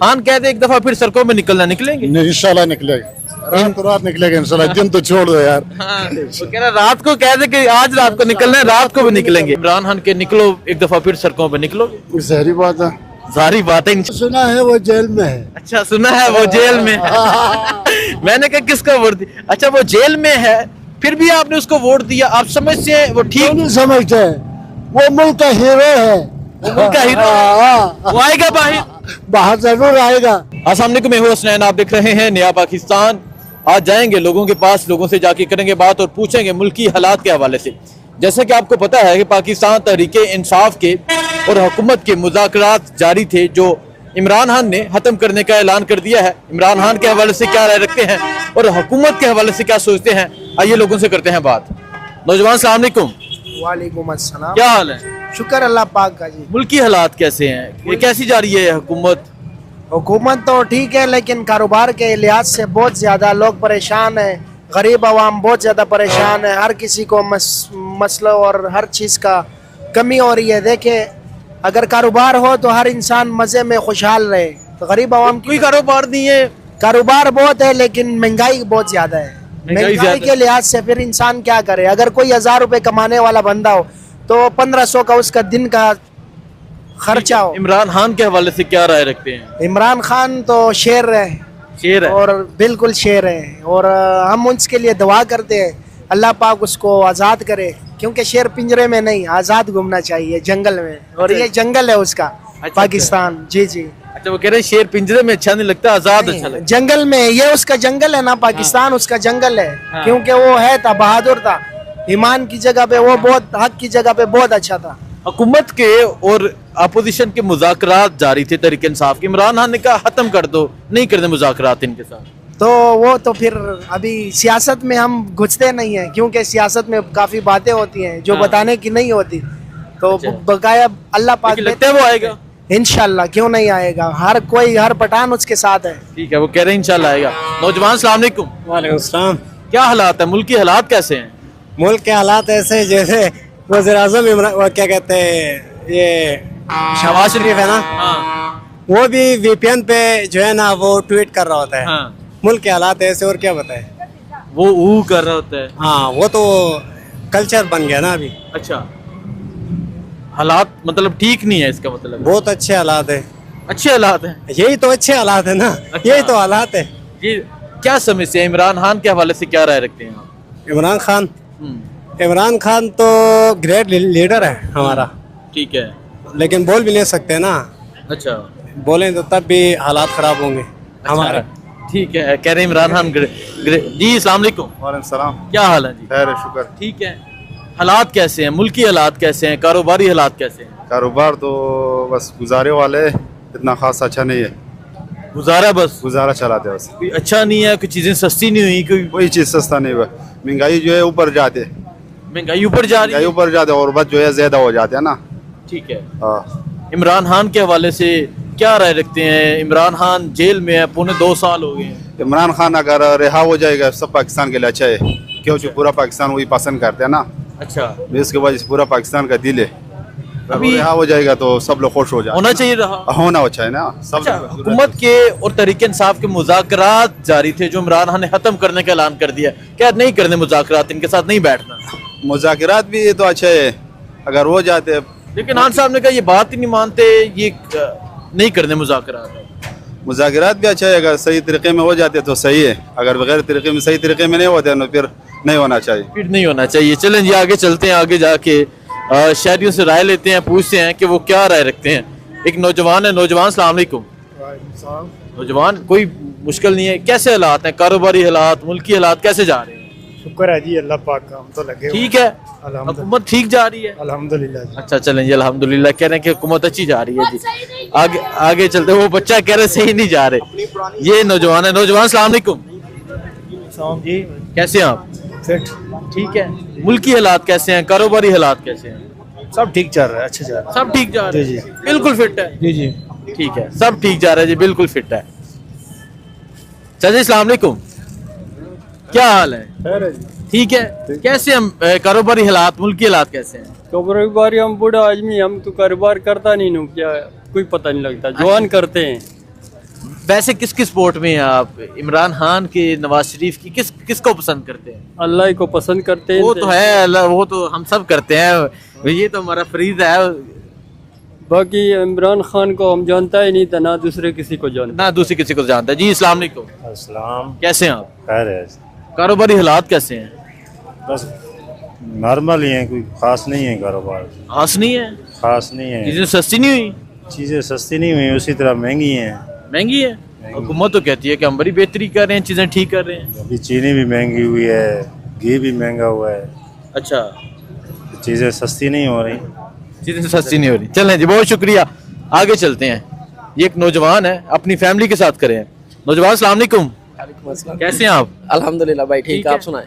खान कहते एक दफा फिर सड़कों में निकलना, निकलेंगे? नहीं, इंशाल्लाह निकलेगा, रात रात निकलेगा इंशाल्लाह। दिन तो छोड़ दो यार। वो कह रहा रात को कहते कि आज रात को निकलना है, रात को भी निकलेंगे। इमरान खान के निकलो एक दफा फिर सड़कों पे निकलो, सारी बात है, सारी बातें। सुना है वो जेल में है। अच्छा, सुना है वो जेल में है। मैंने कहा किसको वोट दिया? अच्छा, वो जेल में है, फिर भी आपने उसको वोट दिया। आप समझते हैं वो ठीक नहीं समझते? वो मुल्क का हीरो है, मुल्क का हीरो। वो आएगा बाहर, बाहर जरूर आएगा। अस्सलाम वालेकुम, मैं हूं हसनैन, आप देख रहे हैं नया पाकिस्तान। आज जाएंगे लोगों के पास, लोगों से जाके करेंगे बात और पूछेंगे मुल्की हालात के हवाले से। जैसे कि आपको पता है कि पाकिस्तान तहरीक इंसाफ के और हुकूमत के मुज़ाकरात जारी थे, जो इमरान खान ने ख़त्म करने का ऐलान कर दिया है। इमरान खान के हवाले से क्या राय रखते हैं और हुकूमत के हवाले से क्या सोचते हैं, आइए लोगों से करते हैं बात। नौजवान अस्सलाम वालेकुम। वालेकुम अस्सलाम। क्या हाल है? शुक्र अल्लाह पाक का जी। मुल्की हालात कैसे हैं? ये कैसी जा रही है हुकूमत? हुकूमत तो ठीक है, लेकिन कारोबार के लिहाज से बहुत ज़्यादा लोग परेशान हैं। गरीब आवाम बहुत ज़्यादा परेशान है। हर किसी को मसलों और हर चीज़ का कमी हो रही है। देखे, अगर कारोबार हो तो हर इंसान मज़े में खुशहाल रहे, तो गरीब आवाम कोई कारोबार नहीं है। कारोबार बहुत है, लेकिन महंगाई बहुत ज़्यादा है। महंगाई के लिहाज से फिर इंसान क्या करे? अगर कोई 1000 रुपये कमाने वाला बंदा हो तो 1500 का उसका दिन का खर्चा हो। इमरान खान के हवाले से क्या राय रखते हैं? इमरान खान तो शेर है, शेर है और बिल्कुल शेर है, और हम उसके लिए दुआ करते हैं अल्लाह पाक उसको आज़ाद करे, क्योंकि शेर पिंजरे में नहीं, आज़ाद घूमना चाहिए जंगल में, और ये जंगल है उसका। पाकिस्तान। जी जी। अच्छा, वो कह रहे हैं शेर पिंजरे में अच्छा नहीं लगता, आजाद अच्छा लगता। जंगल में, ये उसका जंगल है ना, पाकिस्तान उसका जंगल है। क्योंकि वो है था, बहादुर था, ईमान की जगह पे वो बहुत, हक की जगह पे बहुत अच्छा था। हुकूमत के और अपोजिशन के मुज़ाकरात जारी थे तहरीक इंसाफ के। इमरान खान ने कहा खत्म कर दो, नहीं करने मुज़ाकरात इनके साथ। तो वो तो फिर अभी सियासत में हम घुसते नहीं हैं, क्योंकि सियासत में काफी बातें होती हैं जो बताने की नहीं होती। तो बकाया अल्लाह पाक लगता है वो आएगा इंशाल्लाह। क्यों नहीं आएगा? हर कोई, हर पठान उसके साथ है। ठीक है, वो कह रहे हैं इंशाल्लाह आएगा। नौजवान अस्सलाम वालेकुम। वालेकुम सलाम। क्या हालात है? मुल्क के हालात कैसे हैं? मुल्क के हालात ऐसे जैसे वज़ीर आज़म इमरान, वो क्या कहते हैं, ये शहबाज शरीफ है ना, वो भी वीपीएन पे जो है ना वो ट्वीट कर रहा होता है। मुल्क के हालात ऐसे, और क्या बताए, वो ऊ कर रहा होता है। हाँ, वो तो कल्चर बन गया ना अभी। अच्छा, हालात मतलब ठीक नहीं है, इसका मतलब बहुत अच्छे हालात है। अच्छे हालात हैं? यही तो अच्छे हालात है ना। अच्छा। यही तो हालात है। जी, क्या समस्या है? इमरान खान के हवाले से क्या राय रखते हैं आप? इमरान खान तो ग्रेट लीडर है हमारा। ठीक है, लेकिन बोल भी नहीं सकते ना। अच्छा, बोलें तो तब भी हालात खराब होंगे हमारे। ठीक है, कह रहे हैं इमरान खान जी। अस्सलाम वालेकुम। वालेकुम सलाम। क्या हाल है जी? खैर है, शुक्र। ठीक है। हालात कैसे हैं? मुल्की हालात कैसे हैं? कारोबारी हालात कैसे हैं? कारोबार तो बस गुजारे वाले, इतना खास अच्छा नहीं है। गुजारा बस गुजारा चलाते बस। कोई अच्छा नहीं है, कोई चीजें सस्ती नहीं हुई, कोई चीज सस्ता नहीं हुआ। महंगाई जो है ऊपर जाते, महंगाई ऊपर जा रही महंगाई है। ऊपर जाते और बस जो है ज्यादा हो जाते हैं ना। ठीक है। हाँ। इमरान खान के हवाले से क्या राय रखते हैं? इमरान खान जेल में है, पौने 2 साल हो गए हैं। इमरान खान अगर रिहा हो जाएगा सब पाकिस्तान के लिए अच्छा है, क्योंकि पूरा पाकिस्तान वही पसंद करते हैं ना। अच्छा, इसके वजह से पूरा पाकिस्तान का दिल है। अभी रिहा हो जाएगा तो सब लोग खुश हो जाए। होना चाहिए रहा। होना अच्छा है ना सब। अच्छा, हुकूमत के और तहरीक इंसाफ के मुज़ाकरात जारी थे, जो इमरान खान ने खत्म करने का ऐलान कर दिया। क्या नहीं करने मुज़ाकरात, इनके साथ नहीं बैठना? मुज़ाकरात भी तो अच्छा है अगर हो जाते, लेकिन खान साहब ने कहा ये बात ही नहीं मानते, ये नहीं करने मुज़ाकरात। मुज़ाकरात भी अच्छा है अगर सही तरीके में हो जाते तो सही है, अगर बगैर तरीके में, सही तरीके में नहीं होते तो फिर नहीं होना चाहिए। फिर नहीं होना चाहिए। चलें जी, आगे चलते हैं, आगे जाके शहरियों से राय लेते हैं, पूछते हैं कि वो क्या राय रखते हैं। एक नौजवान है। नौजवान अस्सलाम वालेकुम। नौजवान, कोई मुश्किल नहीं है? कैसे हालात हैं? कारोबारी हालात, मुल्की हालात कैसे जा रहे हैं? शुक्र है जी अल्लाह पाक का, हम तो लगे ठीक है, हुकूमत ठीक जा रही है अल्हम्दुलिल्लाह। अच्छा, चलें जी, अल्हम्दुलिल्लाह कह रहे हैं कि हुकूमत अच्छी जा रही है जी। आगे आगे चलते हैं। वो बच्चा कह रहे सही नहीं जा रहे। ये नौजवान है। नौजवान अस्सलाम वालेकुम। जी कैसे हैं आप? फिट, ठीक है। मुल्की हालात कैसे हैं? कारोबारी हालात कैसे हैं? सब ठीक चल रहा है, अच्छे चल रहा सब ठीक जा रहे जी, हैं? बिल्कुल फिट है जी जी। ठीक है, सब ठीक जा रहा है जी, बिल्कुल फिट है। चाचा अस्सलाम वालेकुम, क्या हाल है? ठीक है। कैसे हम कारोबारी हालात, मुल्की हालात कैसे हैं? कारोबारी, हम बूढ़ा आदमी, हम तो कारोबार करता नहीं नु, क्या कोई पता नहीं लगता, जवान करते हैं। वैसे किस स्पोर्ट में हैं आप? इमरान खान के, नवाज शरीफ की, किसको पसंद करते हैं? अल्लाह को पसंद करते हैं। वो तो है अल्लाह, वो तो हम सब करते हैं, ये तो हमारा फरीज़ा है। बाकी इमरान खान को हम जानता ही नहीं था, ना दूसरे किसी को जानता। ना दूसरे किसी को जानता है। जी अस्सलाम वालेकुम। अस्सलाम। कैसे हैं आप? खैर है, कारोबारी हालात कैसे हैं? बस नॉर्मल ही है, कोई खास नहीं है कारोबार, खास नहीं है, खास नहीं है। चीजें सस्ती नहीं हुई, चीज़ें सस्ती नहीं हुई, उसी तरह महंगी हैं। महंगी है। हुकूमत तो कहती है कि हम बड़ी बेहतरी कर रहे हैं, चीजें ठीक कर रहे हैं। अभी चीनी भी महंगी हुई है, घी भी महंगा हुआ है, अच्छा, चीज़ें सस्ती नहीं हो रही। चीजें सस्ती नहीं हो रही। चलें जी, बहुत शुक्रिया, आगे चलते हैं। ये एक नौजवान है, अपनी फैमिली के साथ करें। नौजवान अस्सलाम वालेकुम, कैसे हैं आप? अल्हम्दुलिल्लाह भाई ठीक है, आप सुनाएं।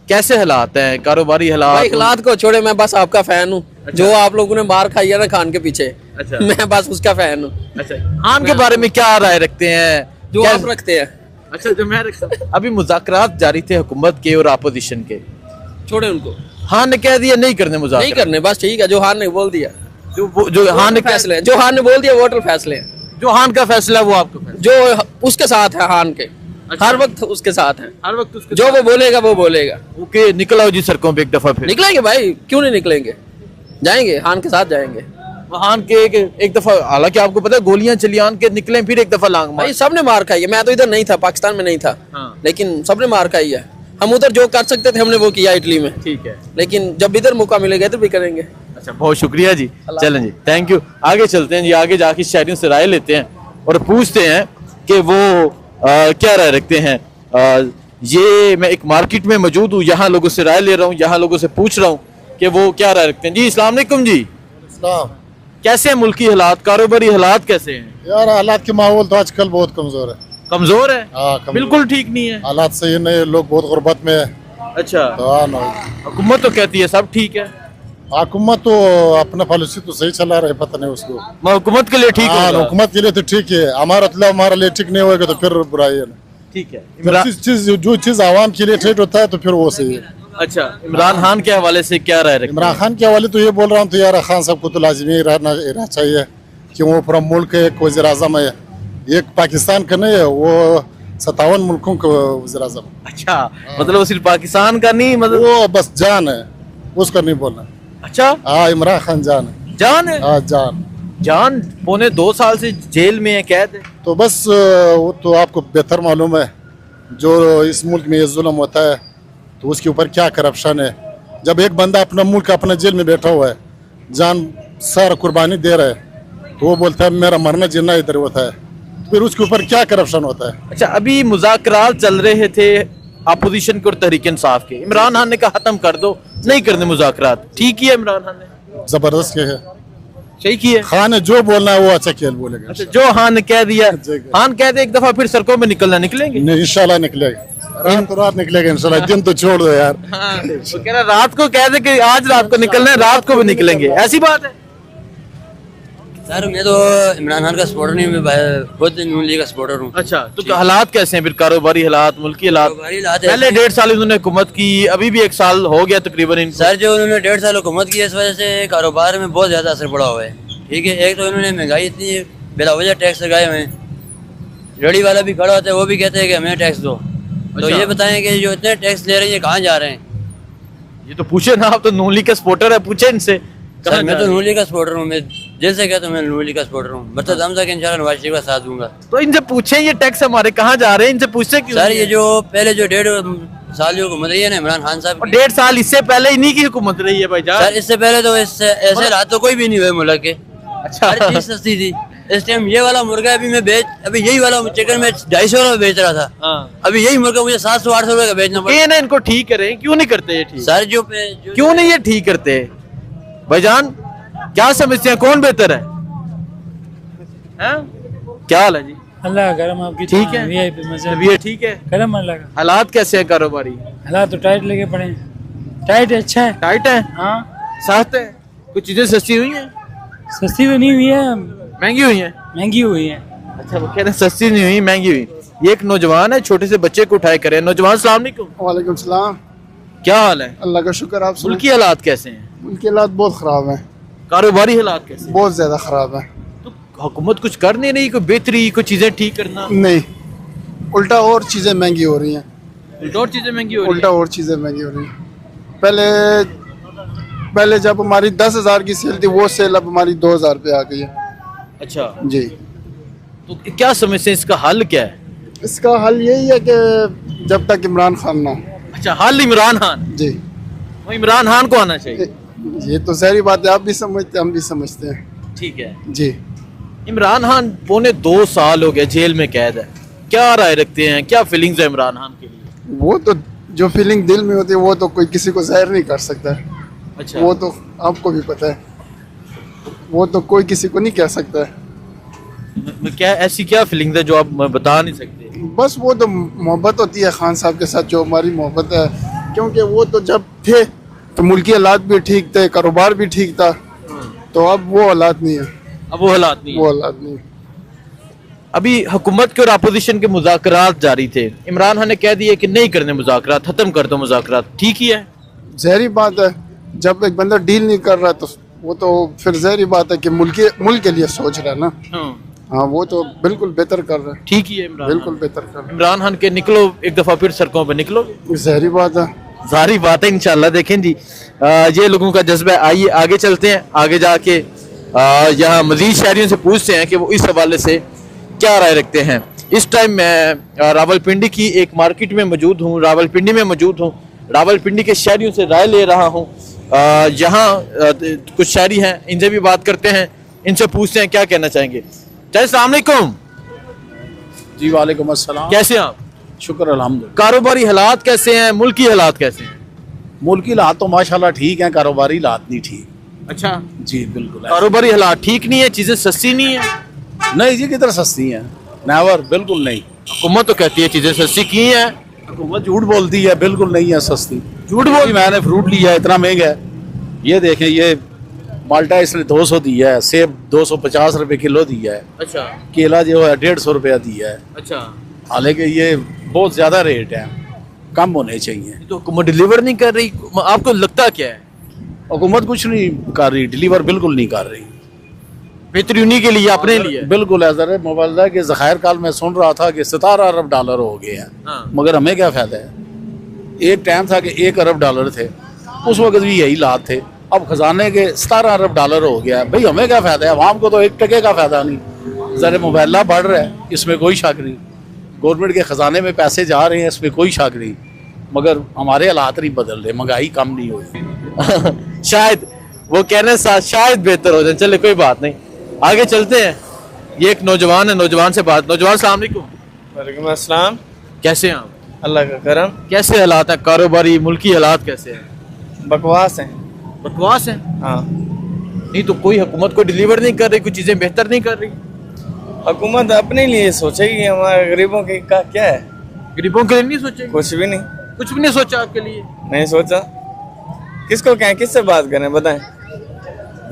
कैसे हालात हैं, कारोबारी हालात? भाई हालात को छोड़े, मैं बस आपका फैन हूँ। जो आप लोगों ने मार खाई है ना खान के पीछे, अच्छा। मैं बस उसका फैन हूँ। अच्छा, खान के बारे में क्या राय रखते हैं? जो क्या- आप रखते हैं, अच्छा, जो मैं रखता हूं। अभी मुज़ाकरात जारी थे हुकूमत के और अपोजिशन के, छोड़े उनको, खान ने कह दिया नहीं करने मुज़ाकरात। नहीं करने, बस ठीक है। जो हान ने बोल दिया, जो खान ने फैसले हैं, जो हान ने बोल दिया वोटर फैसले हैं। जो खान का फैसला है वो आपका फैसला, जो उसके साथ है हान के, अच्छा। हर वक्त उसके साथ है। हर वक्त उसके जो वो बोलेगा वो बोलेगा। ओके, निकल आओ जी सड़कों पे एक दफा फिर। निकलेंगे भाई, क्यों नहीं निकलेंगे, जाएंगे हान के साथ जाएंगे। खान के एक दफा, हालांकि आपको पता है गोलियां चली, आन के निकले फिर एक दफा लांग मार। भाई सबने मार खाई है, मैं तो इधर नहीं था, पाकिस्तान में नहीं था, हाँ। लेकिन सबने मार खाई है। हम उधर जो कर सकते थे हमने वो किया इटली में, ठीक है। लेकिन जब इधर मौका मिलेगा इधर भी करेंगे। अच्छा, बहुत शुक्रिया जी, चलें जी, थैंक यू। आगे चलते हैं जी, आगे जाके शहरियों से राय लेते हैं और पूछते हैं कि वो क्या राय रखते हैं। ये मैं एक मार्केट में मौजूद हूँ, यहाँ लोगों से राय ले रहा हूँ, यहाँ लोगों से पूछ रहा हूँ कि वो क्या राय रखते हैं। जी अस्सलाम वालेकुम जी, कैसे हैं मुल्की हालात, कारोबारी हालात कैसे हैं? यार हालात के माहौल तो आजकल बहुत कमजोर है। कमजोर है? हाँ, कमजोर। बिल्कुल ठीक नहीं है। हालात सही नहीं, लोग बहुत गुर्बत में है। अच्छा, तो हाँ ना, हुकूमत तो कहती है सब ठीक है, हुकूमत तो अपना पॉलिसी तो सही चला रहे, पता नहीं उसको। मैं हुकूमत के लिए ठीक हाँ, होगा। हुकूमत के लिए तो ठीक है, हमारा मतलब हमारे लिए ठीक नहीं होगा तो फिर बुराई है ना। ठीक है। जो चीज आवाम के लिए ठीक होता है तो फिर वो सही है। अच्छा, इमरान खान के हवाले से क्या राय रखते हैं? इमरान खान के हवाले तो ये बोल रहा हूँ, तो यार खान साहब को तो लाजमी रहना चाहिए कि वो पूरा मुल्क एक वज़ीर आज़म है, एक पाकिस्तान का नहीं है, वो 57 मुल्कों का वज़ीर आज़म। अच्छा, मतलब वो सिर्फ पाकिस्तान का नहीं, मतलब वो बस जान है, उसका नहीं बोलना। अच्छा, हाँ, इमरान खान जान है। जान है? हाँ, जान। जान पौने 2 साल से जेल में है, कैद है। तो बस वो तो आपको बेहतर मालूम है, जो इस मुल्क में ये जुल्म होता है तो उसके ऊपर क्या करप्शन है। जब एक बंदा अपना मुल्क अपना जेल में बैठा हुआ है, जान सारा कुर्बानी दे रहा है, तो वो बोलता है मेरा मरना जीना इधर होता है, फिर उसके ऊपर क्या करप्शन होता है। अच्छा, अभी मुज़ाकरात चल रहे थे अपोजिशन के और तहरीक इंसाफ के, इमरान खान ने कहा खत्म कर दो, नहीं करने मुज़ाकरात। ठीक किया इमरान खान ने, जबरदस्त है, सही किया। खान ने जो बोलना है वो अच्छा खेल बोलेगा। अच्छा, जो खान ने कह दिया, खान कह दे एक दफा फिर सड़कों में निकलना, निकलेंगे। इंशाल्लाह निकलेगा, रात तो रात निकलेगा इंशाल्लाह, दिन तो छोड़ दो यार। हाँ, वो कह रहा रात को कह दे कि आज रात को निकलना है, रात को भी निकलेंगे, ऐसी बात है। सर मैं तो इमरान खान का सपोर्टर नहीं, मैं खुद नून लीग का सपोर्टर हूँ। अच्छा, तो हालात कैसे हैं फिर, कारोबारी हालात, मुल्की हालात? कारोबारी हालात पहले ऐसे- 1.5 साल इन्होंने हुकूमत की, अभी भी 1 साल हो गया तकरीबन इनको। सर जो उन्होंने 1.5 साल हुकूमत की है, इस वजह से कारोबार में बहुत ज़्यादा असर पड़ा हुआ है। ठीक है, एक तो इन्होंने महंगाई इतनी बिला वजह टैक्स लगाए हुए हैं, रेडी वाला भी खड़ा होता है वो भी कहते हैं कि हमें टैक्स दो। तो अच्छा। ये बताएं कि जो इतने टैक्स ले रहे हैं ये कहाँ जा रहे हैं? ये तो पूछे ना, आप तो नून लीग का सपोर्टर है, पूछे इनसे। सर मैं तो नून लीग का सपोर्टर हूँ, मैं दिल से कहता हूँ मैं नून लीग का सपोर्टर हूँ, मतलब दम तक इंशाल्लाह नवाज शरीफ का साथ दूंगा। तो इनसे पूछे ये टैक्स हमारे कहाँ जा रहे हैं, इनसे पूछे क्यों? सर ये जो पहले जो 1.5 साल जो हुकूमत रही है ना इमरान खान साहब और की, 1.5 साल इससे पहले इन्हीं की हुकूमत रही है भाई जान। सर इससे पहले तो इससे ऐसे हालात तो कोई भी नहीं हुए मुल्क के। अच्छा, हर चीज सस्ती थी। इस टाइम ये वाला मुर्गा अभी यही वाला चिकन में 250 रुपए बेच रहा था, हाँ। अभी यही मुर्गा मुझे 700-800 रुपए का बेचना पड़ा। ये ना इनको ठीक करें, क्यों नहीं करते ये ठीक? सर जो क्यों नहीं ये ठीक करते भाईजान, क्या समझते हैं, कौन बेहतर है? हैं? क्या हाल है जी? अल्लाह करम आपकी ठीक है, वीआईपी मजे अभी ये ठीक है? करम अल्लाह का। हालात कैसे हैं कारोबारी? हालात तो टाइट लगे पड़े हैं, टाइट अच्छा है। टाइट है? हाँ, सख्त है? कुछ चीजें सस्ती हुई हैं, सस्ती तो नहीं हुई है, महंगी हुई हैं? महंगी हुई है। अच्छा, वो कह रहे हैं सस्ती नहीं हुई, महंगी हुई। ये एक नौजवान है, छोटे से बच्चे को उठाए करे। नौजवान अस्सलाम वालेकुम, वालेकुम सलाम। क्या हाल है? अल्लाह का शुक्र, आप मुल्की हालात कैसे हैं? उनके हालात बहुत खराब हैं, कारोबारी हालात कैसे हैं? बहुत ज्यादा खराब है। तो हुकूमत कुछ कर नहीं रही, कोई बेहतरी, कोई चीजें ठीक करना? नहीं, उल्टा और चीज़ें महंगी हो रही हैं। उल्टा और चीजें महंगी हो रही उल्टा और चीज़ें महंगी हो रही हैं। पहले जब हमारी 10,000 की सेल थी, वो सेल अब हमारी 2,000 पे आ गई है। अच्छा जी। तो क्या समस्या है, इसका हल क्या है? इसका हल यही है कि जब तक इमरान खान ना हो। अच्छा, हल इमरान खान? जी। वो इमरान खान को आना चाहिए। ये तो सारी बात है, आप भी समझते हैं, हम भी समझते हैं। ठीक है जी। इमरान खान पौने 2 साल हो गए जेल में कैद है, क्या राय रखते हैं, क्या फीलिंग्स है इमरान खान के लिए? वो तो जो फीलिंग दिल में होती है वो तो कोई किसी को जाहिर नहीं कर सकता है। अच्छा। वो तो आपको भी पता है, वो तो कोई किसी को नहीं कह सकता है। क्या ऐसी क्या फीलिंग्स है जो आप बता नहीं सकते? बस वो तो मोहब्बत होती है खान साहब के साथ, जो हमारी मोहब्बत है, क्योंकि वो तो जब थे तो मुल्की हालात भी ठीक थे, कारोबार भी ठीक था, तो अब वो हालात नहीं है। अब वो हालात नहीं है। वो हालात नहीं है। अभी हुकूमत के और अपोजिशन के मुज़ाकरात जारी थे, इमरान खान ने कह दिया कि नहीं करने मुज़ाकरात, खत्म कर दो मुज़ाकरात, ठीक ही है? जहरी बात है, जब एक बंदा डील नहीं कर रहा तो वो तो फिर जहरी बात है कि मुल्क के लिए सोच रहा है ना। हाँ, वो तो बिल्कुल बेहतर कर रहा है। ठीक ही है इमरान, बिल्कुल बेहतर कर रहा है। इमरान खान के निकलो एक दफा फिर सड़कों पे निकलो, जहरी बात है। जारी बात है इंशाल्लाह। देखें जी, ये लोगों का जज्बा है। आइए आगे चलते हैं, आगे जाके यहाँ मजीद शहरियों से पूछते हैं कि वो इस हवाले से क्या राय रखते हैं। इस टाइम मैं रावलपिंडी की एक मार्केट में मौजूद हूँ, रावलपिंडी में मौजूद हूँ, रावलपिंडी के शहरियों से राय ले रहा हूँ। यहाँ कुछ शहरी हैं, इनसे भी बात करते हैं, इनसे पूछते हैं क्या कहना चाहेंगे। अस्सलाम वालेकुम। जी वालेकुम अस्सलाम। कैसे हैं आप? शुक्र अल्हम्दुलिल्लाह। कारोबारी हालात कैसे हैं, मुल्की हालात कैसे हैं? मुल्की हालात तो माशाल्लाह ठीक हैं, कारोबारी हालात नहीं ठीक। अच्छा जी बिल्कुल। कारोबारी हालात ठीक नहीं है, चीजें सस्ती नहीं है? नहीं जी, किधर सस्ती हैं, नेवर, बिल्कुल नहीं। हुकूमत तो कहती है चीजें सस्ती की हैं। हुकूमत झूठ बोलती है, बिल्कुल नहीं है सस्ती। झूठ बोल, मैंने फ्रूट लिया इतना महंगा है, ये देखें, ये माल्टा इसने 200 दिया है, सेब 250 रुपए किलो दिया है। अच्छा। केला जो है 150 रुपया दिया है। अच्छा। हालांकि ये बहुत ज्यादा रेट है, कम होने चाहिए। तो हुकूमत डिलीवर नहीं कर रही, आपको लगता क्या है? हुकूमत कुछ नहीं कर रही, डिलीवर बिल्कुल नहीं कर रही। बेहतरी उन्हीं के लिए, अपने लिए। बिल्कुल। ऐसा मुबालदा के ज़खायर काल में सुन रहा था कि 17 अरब डॉलर हो गए हैं। हाँ। मगर हमें क्या फ़ायदा है? एक टाइम था कि 1 अरब डॉलर थे, उस वक्त भी यही लात थे। अब खजाने के 17 अरब डॉलर हो गया, भाई हमें क्या फ़ायदा है? आवाम को तो 1 टके का फ़ायदा नहीं। ज़रा मुबाला बढ़ रहा है, इसमें कोई शक नहीं, गवर्नमेंट के ख़जाने में पैसे जा रहे हैं, इसमें कोई शक नहीं, मगर हमारे हालात नहीं बदल रहे, महंगाई कम नहीं हुई। शायद वो कहने साथ शायद बेहतर हो जाए। चले कोई बात नहीं, आगे चलते हैं। ये एक नौजवान है, नौजवान से बात। नौजवान अस्सलाम वालेकुम। वालेकुम अस्सलाम। कैसे हैं आप? अल्लाह का करम। कैसे हालात हैं कारोबारी, मुल्की हालात कैसे हैं? बकवास हैं। बकवास है? हाँ। नहीं तो कोई हुकूमत को डिलीवर नहीं कर रही, कुछ चीजें बेहतर नहीं कर रही। हुकूमत अपने लिए सोचेगी, हमारे गरीबों के का क्या है? गरीबों के लिए नहीं सोचेगी? कुछ भी नहीं। कुछ भी नहीं सोचा आपके लिए? नहीं सोचा। किसको कहें, किससे बात करें, बताएं।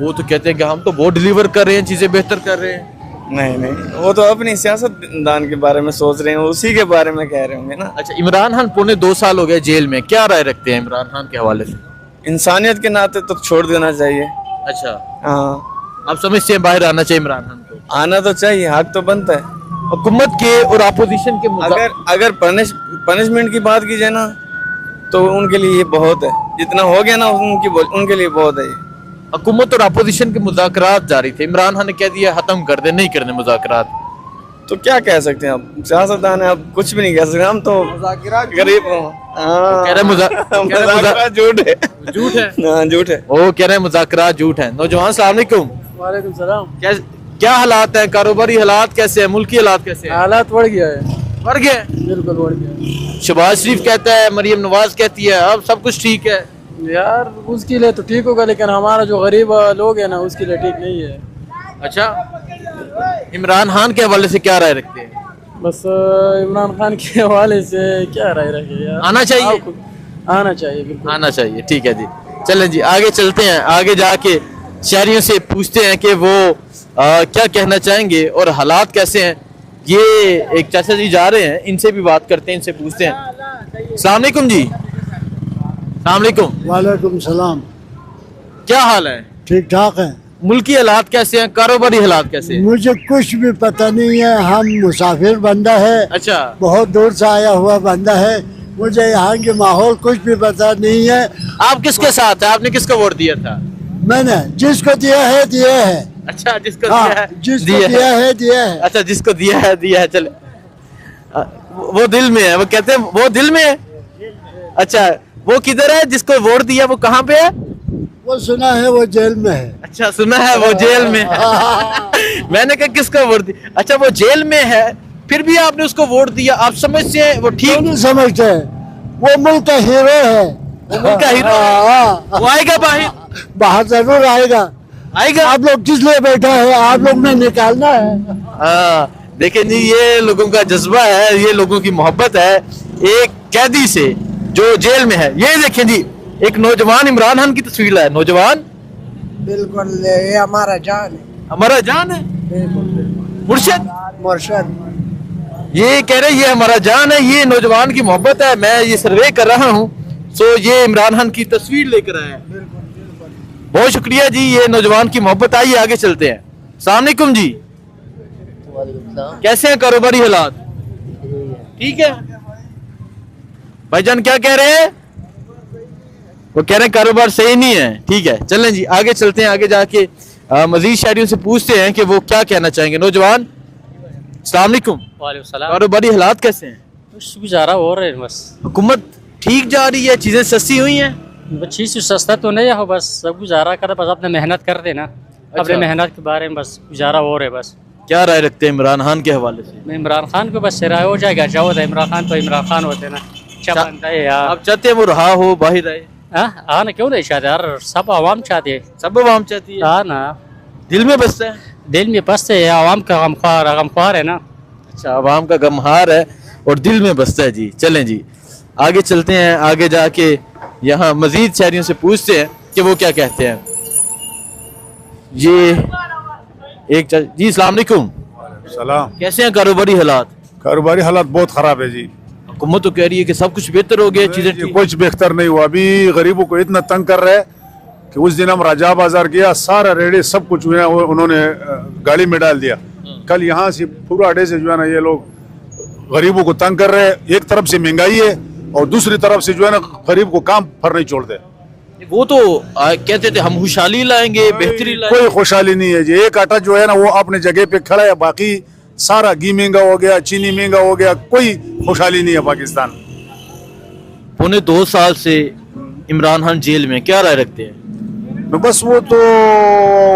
वो तो कहते हैं कि हम तो बहुत डिलीवर कर रहे हैं, चीजें बेहतर कर रहे हैं। नहीं नहीं, वो तो अपनी सियासतदान के बारे में सोच रहे हैं, उसी के बारे में कह रहे होंगे ना। अच्छा, इमरान खान पौने 2 साल हो गए जेल में, क्या राय रखते हैं इमरान खान के हवाले से? इंसानियत के नाते तो छोड़ देना चाहिए। अच्छा। हाँ। आप समझते हैं बाहर आना चाहिए इमरान खान को? आना तो चाहिए, हक तो बनता है। हुकूमत के और अपोजिशन के अगर पनिशमेंट की बात की जाए ना, तो उनके लिए ये बहुत है, जितना हो गया ना उनके लिए बहुत है। हुकूमत और अपोजिशन के मुज़ाकरात जारी थे, इमरान खान ने कह दिया खत्म कर दे, नहीं करने मुज़ाकरात। तो क्या कह सकते हैं आप, सियासतदान है, आप कुछ भी नहीं कह सकते। हम तो गरीब मुज़ाकरात झूठ है। झूठ है? हाँ झूठ है। वो कह रहे हैं मुज़ाकरात झूठ है। नौजवान अस्सलाम वालेकुम। वालेकुम सलाम। क्या हालात है, कारोबारी हालात कैसे है, मुल्की हालात कैसे है? हालात बढ़ गया है। बढ़ गया? बिल्कुल बढ़ गया। शहबाज शरीफ कहता है, मरियम नवाज कहती है अब सब कुछ ठीक है। यार उसके लिए तो ठीक होगा, लेकिन हमारा जो गरीब लोग है ना, उसके लिए ठीक नहीं है। अच्छा, इमरान खान के हवाले से क्या राय रखते हैं? बस इमरान खान के हवाले से क्या राय रखे यार? आना चाहिए। आना चाहिए, बिल्कुल आना चाहिए। ठीक है जी, चलें जी आगे चलते हैं। आगे जाके शहरियों से पूछते हैं कि वो क्या कहना चाहेंगे और हालात कैसे हैं। ये एक चाचा जी जा रहे हैं, इनसे भी बात करते हैं, इनसे पूछते हैं। अस्सलाम वालेकुम जी। अस्सलाम वालेकुम। वालेकुम सलाम। क्या हाल है? ठीक ठाक है। मुल्की हालात कैसे हैं, कारोबारी हालात कैसे हैं? मुझे कुछ भी पता नहीं है। हम मुसाफिर बंदा है। अच्छा, बहुत दूर से आया हुआ बंदा है। मुझे यहाँ के माहौल कुछ भी पता नहीं है। आप किसके साथ है? आपने किसको वोट दिया था? मैंने जिसको दिया है दिया है। अच्छा, जिसको हाँ, दिया है जिसको दिया है। अच्छा, जिसको दिया है चले। वो दिल में है, वो कहते हैं वो दिल में है। अच्छा, वो किधर है? जिसको वोट दिया वो कहाँ पे है? वो सुना है वो जेल में है। अच्छा, सुना है वो जेल में है। मैंने कहा किसको वोट दिया? अच्छा, वो जेल में है, फिर भी आपने उसको वोट दिया। आप समझते हैं वो ठीक नहीं समझते? वो मुल्क का हीरो है। मुल्क का हीरो है। वो आएगा बाहर? बाहर जरूर आएगा। आप लोग किस लिए बैठा है? आप लोग ने निकालना है। देखिए जी, ये लोगों का जज्बा है, ये लोगों की मोहब्बत है एक कैदी से जो जेल में है। ये देखें जी, एक नौजवान इमरान खान की तस्वीर है। नौजवान बिल्कुल, ये हमारा जान है। हमारा जान है। मुर्शद ये कह रहे ये हमारा जान है, ये नौजवान की मोहब्बत है। मैं ये सर्वे कर रहा हूँ, सो ये इमरान खान की तस्वीर लेकर आया है। बहुत शुक्रिया जी, ये नौजवान की मोहब्बत। आइए आगे चलते हैं। अस्सलाम वालेकुम जी, कैसे हैं कारोबारी हालात? ठीक है भाईजान, क्या कह रहे हैं? वो कह रहे हैं कारोबार सही नहीं है। ठीक है, चलें जी आगे चलते हैं। आगे जाके मजीद शहरियों से पूछते हैं कि वो क्या कहना चाहेंगे। नौजवान, अस्सलाम वालेकुम। कारोबारी हालात कैसे हैं? गुजारा हो रहे हैं बस। हुकूमत ठीक जा रही है? चीजें सस्ती हुई हैं? चीज सस्ता तो नहीं है, बस सब गुजारा कर, बस अपने मेहनत कर देना। अपने मेहनत के बारे में बस गुजारा हो रहा है बस। क्या राय रखते हैं इमरान खान के हवाले से? इमरान खान को बस राय हो जाएगा। क्या होता है, इमरान खान तो इमरान खान होते ना। अच्छा बनता है यार। आप चाहते हैं वो रहा हो, बाहर आए? हाँ ना, क्यों नहीं चाहते यार? सब आवाम चाहते है। सब आवाम चाहती है। हाँ ना, दिल में बसता है। दिल में बसते है। आवाम का गमख्वार है ना। अच्छा, आवाम का गमहार है और दिल में बसता है जी। चलें जी आगे चलते हैं। आगे जाके यहाँ मजीद शहरियों से पूछते हैं कि वो क्या कहते हैं। ये जी, अस्सलाम वालेकुम। सलाम। कैसे हैं कारोबारी हालात? कारोबारी हालात बहुत खराब है जी। हुकूमत तो कह रही है कि सब कुछ बेहतर हो गया, चीजें कुछ बेहतर नहीं हुआ। अभी गरीबों को इतना तंग कर रहे हैं कि उस दिन हम राजा बाजार गया, सारा रेडी सब कुछ जो है उन्होंने गाड़ी में डाल दिया। कल यहाँ से पूरा अड्डे से जो है ना ये लोग गरीबों को तंग कर रहे हैं। एक तरफ से महंगाई है और दूसरी तरफ से जो है ना गरीब को काम पर नहीं छोड़ते। वो तो कहते थे हम खुशहाली लाएंगे, बेहतरी लाएंगे। कोई खुशहाली नहीं है जी। एक आटा जो है ना वो अपने जगह पे खड़ा है, बाकी सारा घी महंगा हो गया, चीनी महंगा हो गया, कोई खुशहाली नहीं है पाकिस्तान। पौने 2 साल से इमरान खान जेल में, क्या राय रखते हैं? बस वो तो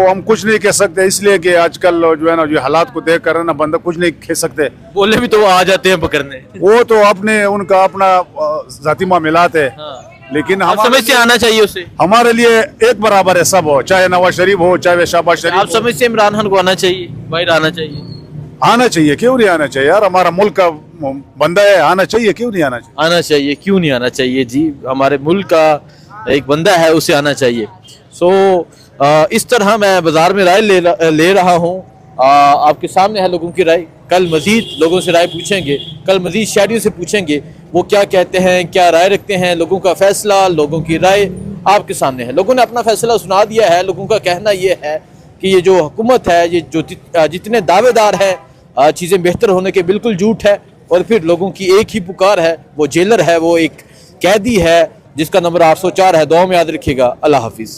हम कुछ नहीं कह सकते, इसलिए कि आजकल जो है ना जो हालात को देख कर ना बंदा कुछ नहीं कह सकते। बोले भी तो वो आ जाते हैं पकड़ने। वो तो अपने उनका अपना जाती मामलात है। लेकिन हम समझ से आना चाहिए उसे। हमारे लिए एक बराबर है सब हो, चाहे नवाज शरीफ हो चाहे शहबाज शरीफ। आप समझ से इमरान खान को आना चाहिए, बाहर आना चाहिए? आना चाहिए, क्यों नहीं आना चाहिए यार? हमारा मुल्क का बंदा है, आना चाहिए, क्यों नहीं आना चाहिए? आना चाहिए, क्यों नहीं आना चाहिए जी। हमारे मुल्क का एक बंदा है, उसे आना चाहिए। सो इस तरह मैं बाजार में राय ले रहा हूँ। आपके सामने है लोगों की राय। कल मजीद लोगों से राय पूछेंगे, कल मजीद शहरियों से पूछेंगे वो क्या कहते हैं, क्या राय रखते हैं। लोगों का फैसला, लोगों की राय आपके सामने है। लोगों ने अपना फैसला सुना दिया है। लोगों का कहना ये है कि ये जो हुकूमत है, ये जो जितने दावेदार हैं चीज़ें बेहतर होने के, बिल्कुल झूठ है। और फिर लोगों की एक ही पुकार है, वो जेलर है, वो एक कैदी है जिसका नंबर 804 है। दुआ में याद रखिएगा। अल्लाह हाफिज़।